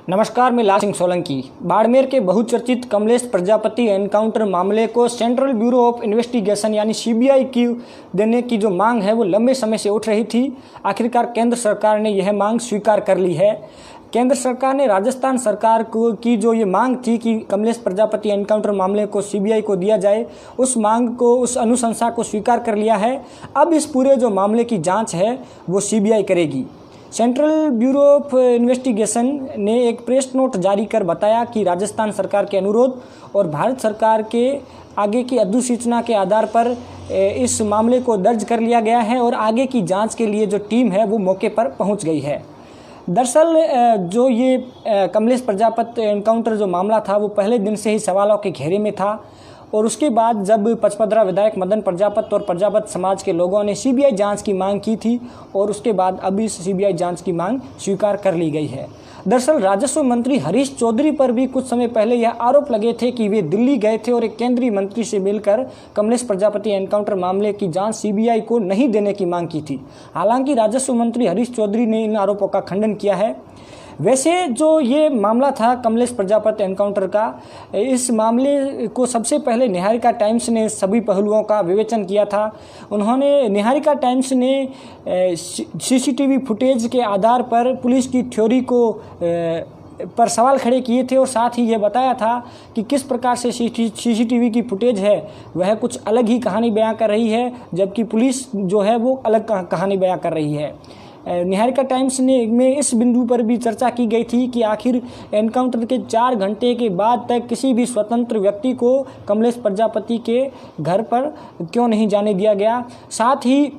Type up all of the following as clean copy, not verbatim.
नमस्कार, मैं लाल सिंह सोलंकी। बाड़मेर के बहुचर्चित कमलेश प्रजापति एनकाउंटर मामले को सेंट्रल ब्यूरो ऑफ इन्वेस्टिगेशन यानी सीबीआई की देने की जो मांग है वो लंबे समय से उठ रही थी। आखिरकार केंद्र सरकार ने यह मांग स्वीकार कर ली है। केंद्र सरकार ने राजस्थान सरकार की जो ये मांग थी कि कमलेश प्रजापति एनकाउंटर मामले को सीबीआई को दिया जाए, उस मांग को, उस अनुशंसा को स्वीकार कर लिया है। अब इस पूरे जो मामले की जाँच है वो सीबीआई करेगी। सेंट्रल ब्यूरो ऑफ इन्वेस्टिगेशन ने एक प्रेस नोट जारी कर बताया कि राजस्थान सरकार के अनुरोध और भारत सरकार के आगे की अधिसूचना के आधार पर इस मामले को दर्ज कर लिया गया है और आगे की जांच के लिए जो टीम है वो मौके पर पहुंच गई है। दरअसल जो ये कमलेश प्रजापति एनकाउंटर जो मामला था वो पहले दिन से ही सवालों के घेरे में था और उसके बाद जब पचपदरा विधायक मदन प्रजापति और प्रजापति समाज के लोगों ने सीबीआई जांच की मांग की थी और उसके बाद अभी सीबीआई जांच की मांग स्वीकार कर ली गई है। दरअसल राजस्व मंत्री हरीश चौधरी पर भी कुछ समय पहले यह आरोप लगे थे कि वे दिल्ली गए थे और एक केंद्रीय मंत्री से मिलकर कमलेश प्रजापति एनकाउंटर मामले की जांच सीबीआई को नहीं देने की मांग की थी। हालांकि राजस्व मंत्री हरीश चौधरी ने इन आरोपों का खंडन किया है। वैसे जो ये मामला था कमलेश प्रजापति एनकाउंटर का, इस मामले को सबसे पहले निहारिका टाइम्स ने सभी पहलुओं का विवेचन किया था। उन्होंने निहारिका टाइम्स ने सीसीटीवी फुटेज के आधार पर पुलिस की थ्योरी को पर सवाल खड़े किए थे और साथ ही ये बताया था कि किस प्रकार से सीसीटीवी की फुटेज है वह कुछ अलग ही कहानी बयां कर रही है, जबकि पुलिस जो है वो अलग कहानी बयां कर रही है। निहारिका टाइम्स में इस बिंदु पर भी चर्चा की गई थी कि आखिर एनकाउंटर के 4 घंटे के बाद तक किसी भी स्वतंत्र व्यक्ति को कमलेश प्रजापति के घर पर क्यों नहीं जाने दिया गया। साथ ही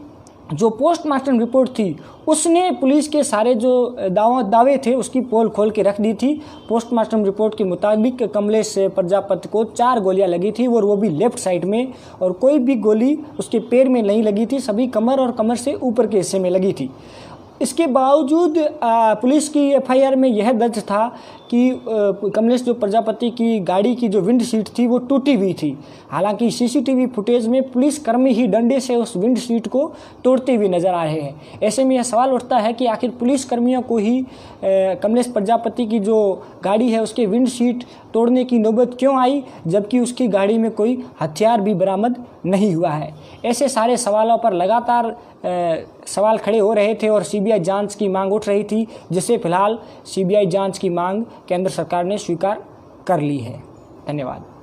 जो पोस्टमार्टम रिपोर्ट थी उसने पुलिस के सारे जो दावे थे उसकी पोल खोल के रख दी थी। पोस्टमार्टम रिपोर्ट के मुताबिक कमलेश प्रजापति को 4 गोलियां लगी थी और वो भी लेफ्ट साइड में, और कोई भी गोली उसके पैर में नहीं लगी थी, सभी कमर और कमर से ऊपर के हिस्से में लगी थी। इसके बावजूद पुलिस की एफआईआर में यह दर्ज था कि कमलेश जो प्रजापति की गाड़ी की जो विंड शीट थी वो टूटी हुई थी। हालांकि सीसीटीवी फुटेज में पुलिस कर्मी ही डंडे से उस विंड शीट को तोड़ते हुए नजर आ रहे हैं। ऐसे में यह सवाल उठता है कि आखिर पुलिस कर्मियों को ही कमलेश प्रजापति की जो गाड़ी है उसके विंड शीट तोड़ने की नौबत क्यों आई, जबकि उसकी गाड़ी में कोई हथियार भी बरामद नहीं हुआ है। ऐसे सारे सवालों पर लगातार सवाल खड़े हो रहे थे और सीबीआई जांच की मांग उठ रही थी, जिसे फिलहाल सीबीआई जांच की मांग केंद्र सरकार ने स्वीकार कर ली है। धन्यवाद।